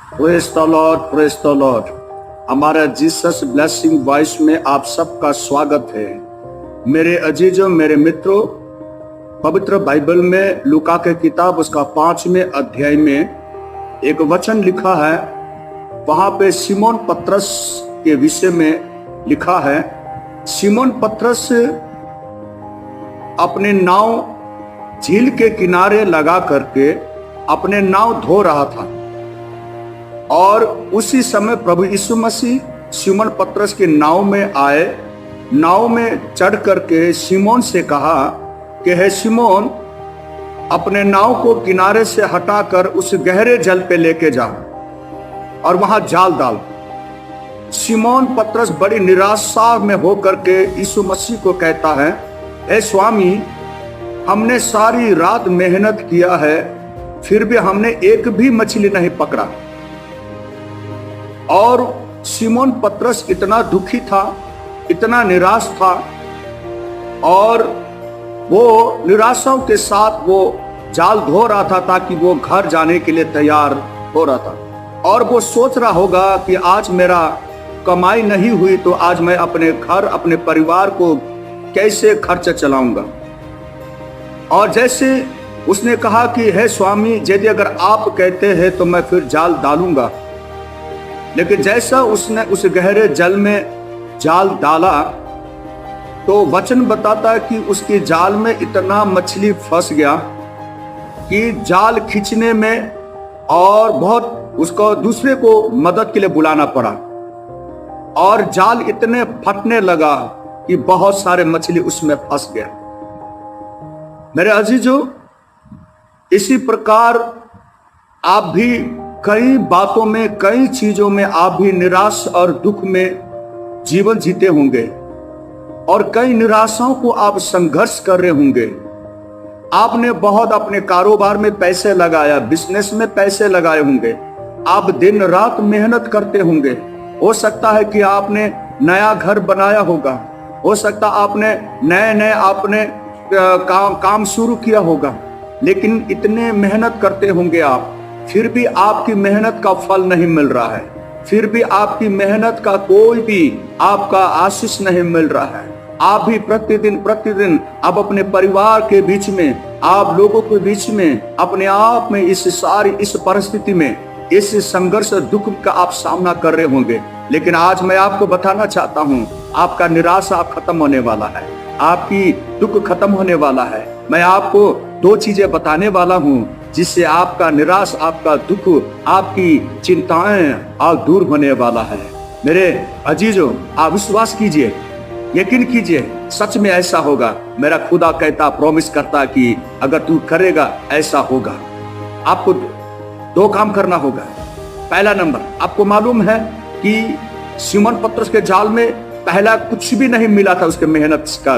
Praise the Lord, praise the Lord. हमारा Jesus blessing voice में आप सबका स्वागत है। मेरे अजीजों, मेरे मित्रों, पवित्र बाइबल में लूका के किताब उसका 5वें अध्याय में एक वचन लिखा है। वहां पे सिमोन पतरस के विषय में लिखा है। सिमोन पतरस अपने नाव झील के किनारे लगा करके अपने नाव धो रहा था और उसी समय प्रभु यीशु मसीह सिमोन पतरस के नाव में आए। नाव में चढ़ करके सिमोन से कहा कि हे सिमोन, अपने नाव को किनारे से हटाकर उस गहरे जल पे लेके जाओ और वहां जाल डाल। सिमोन पतरस बड़ी निराशा में होकर के यीशु मसीह को कहता है, हे स्वामी, हमने सारी रात मेहनत किया है, फिर भी हमने एक भी मछली नहीं पकड़ा। और सिमोन पतरस इतना दुखी था, इतना निराश था और वो निराशाओं के साथ वो जाल धो रहा था ताकि वो घर जाने के लिए तैयार हो रहा था। और वो सोच रहा होगा कि आज मेरा कमाई नहीं हुई तो आज मैं अपने घर, अपने परिवार को कैसे खर्च चलाऊंगा। और जैसे उसने कहा कि हे स्वामी, यदि अगर आप कहते हैं तो मैं फिर जाल डालूंगा। लेकिन जैसा उसने उस गहरे जल में जाल डाला तो वचन बताता है कि उसके जाल में इतना मछली फंस गया कि जाल खींचने में और बहुत उसको दूसरे को मदद के लिए बुलाना पड़ा और जाल इतने फटने लगा कि बहुत सारे मछली उसमें फंस गया। मेरे अजीजों, इसी प्रकार आप भी कई बातों में, कई चीजों में आप भी निराश और दुख में जीवन जीते होंगे और कई निराशाओं को आप संघर्ष कर रहे होंगे। आपने बहुत अपने कारोबार में पैसे लगाया, बिजनेस में पैसे लगाए होंगे, आप दिन रात मेहनत करते होंगे। हो सकता है कि आपने नया घर बनाया होगा, हो सकता आपने नए आपने काम शुरू किया होगा, लेकिन इतने मेहनत करते होंगे आप, फिर भी आपकी मेहनत का फल नहीं मिल रहा है, फिर भी आपकी मेहनत का कोई भी आपका आशीष नहीं मिल रहा है। आप भी प्रतिदिन आप अपने परिवार के बीच में, आप लोगों के बीच में, अपने आप में इस परिस्थिति में, इस संघर्ष दुख का आप सामना कर रहे होंगे। लेकिन आज मैं आपको बताना चाहता हूं, आपका निराशा खत्म होने वाला है, आपकी दुख खत्म होने वाला है। मैं आपको दो चीजें बताने वाला हूं जिससे आपका निराश, आपका दुख, आपकी चिंताएं आप दूर होने वाला है। मेरे अजीजों, आप विश्वास कीजिए, यकीन कीजिए, सच में ऐसा होगा। मेरा खुदा कहता, प्रॉमिस करता कि अगर तू करेगा ऐसा होगा। आपको दो काम करना होगा। पहला नंबर, आपको मालूम है कि सिमोन पतरस के जाल में पहला कुछ भी नहीं मिला था उसके मेहनत का,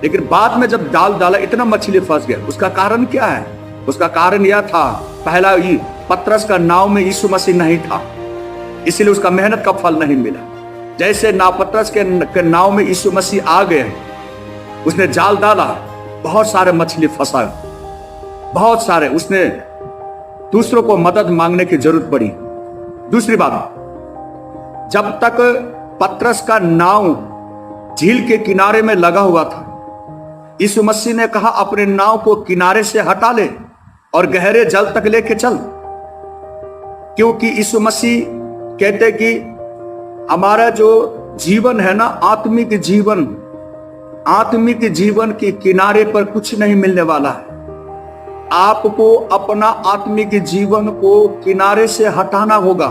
लेकिन बाद में जब जाल डाला इतना मछली फंस गया। उसका कारण क्या है? उसका कारण यह था, पहला पतरस का नाव में यीशु मसीह नहीं था, इसलिए उसका मेहनत का फल नहीं मिला। जैसे पतरस के नाव में यीशु मसीह आ गए, उसने जाल डाला, बहुत सारे मछली फंसा, बहुत सारे। उसने दूसरों को मदद मांगने की जरूरत पड़ी। दूसरी बात, जब तक पतरस का नाव झील के किनारे में लगा हुआ था, यीशु मसीह ने कहा अपने नाव को किनारे से हटा ले और गहरे जल तक लेके चल। क्योंकि यीशु मसीह कहते कि हमारा जो जीवन है ना, आत्मिक जीवन के किनारे पर कुछ नहीं मिलने वाला है। आपको अपना आत्मिक जीवन को किनारे से हटाना होगा।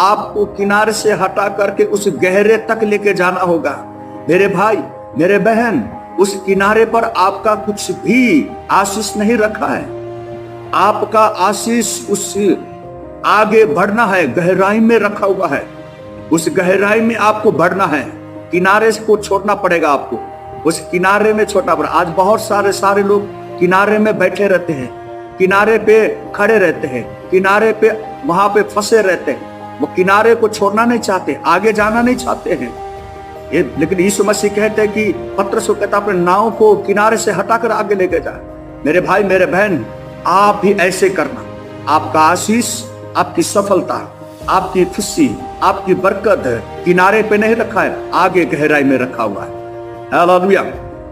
आपको किनारे से हटा करके उस गहरे तक लेके जाना होगा। मेरे भाई, मेरे बहन, उस किनारे पर आपका कुछ भी आशीष नहीं रखा है। आपका आशीष उस आगे बढ़ना है, गहराई में रखा हुआ है। उस गहराई में आपको बढ़ना है। किनारे को छोड़ना पड़ेगा आपको, उस किनारे में छोड़ना पड़ेगा। आज बहुत सारे लोग किनारे में बैठे रहते हैं, किनारे पे खड़े रहते हैं, किनारे पे वहां पे फंसे रहते हैं। वो किनारे को छोड़ना नहीं चाहते, आगे जाना नहीं चाहते हैं। लेकिन यीशु मसीह कहते हैं कि पतरस को कहता, अपने नाव को किनारे से हटाकर आगे लेके जाए। मेरे भाई, मेरे बहन, आप भी ऐसे करना। आपका आशीष, आपकी सफलता, आपकी खुशी, आपकी बरकत किनारे पे नहीं रखा है, आगे गहराई में रखा हुआ है। हालेलुया।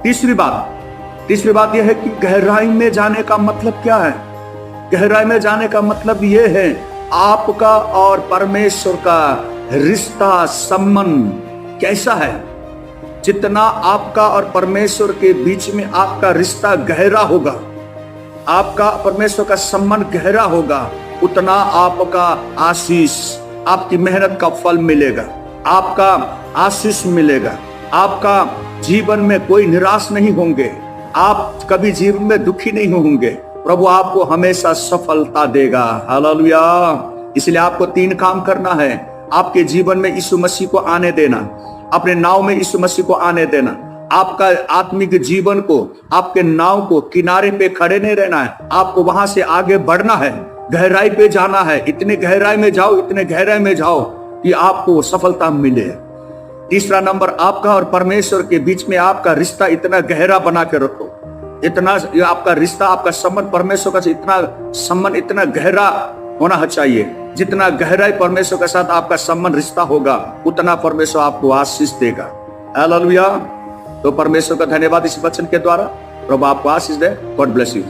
तीसरी बात यह है कि गहराई में जाने का मतलब क्या है? गहराई में जाने का मतलब यह है आपका और परमेश्वर का रिश्ता, संबंध कैसा है। जितना आपका और परमेश्वर के बीच में आपका रिश्ता गहरा होगा, आपका परमेश्वर का संबंध गहरा होगा, उतना आपका आशीष, आपकी मेहनत का फल मिलेगा, आपका आशीष मिलेगा। आपका जीवन में कोई निराश नहीं होंगे, आप कभी जीवन में दुखी नहीं होंगे। प्रभु आपको हमेशा सफलता देगा। हालेलुया। इसलिए आपको 3 काम करना है। आपके जीवन में यीशु मसीह को आने देना, अपने नाव में यीशु मसीह को आने देना, आपका आत्मिक जीवन को, आपके नाव को किनारे पे खड़े नहीं रहना है, आपको वहां से आगे बढ़ना है, गहराई पे जाना है। इतने गहराई में जाओ कि आपको सफलता मिले। तीसरा नंबर, आपका और परमेश्वर के बीच में आपका रिश्ता इतना गहरा बना के रखो, इतना आपका रिश्ता, आपका संबंध परमेश्वर का इतना गहरा होना चाहिए। जितना गहराई परमेश्वर के साथ आपका संबंध, रिश्ता होगा, उतना परमेश्वर आपको आशीष देगा। हालेलुया। तो परमेश्वर का धन्यवाद इस वचन के द्वारा। प्रभु आपको आशीष दे। God bless you.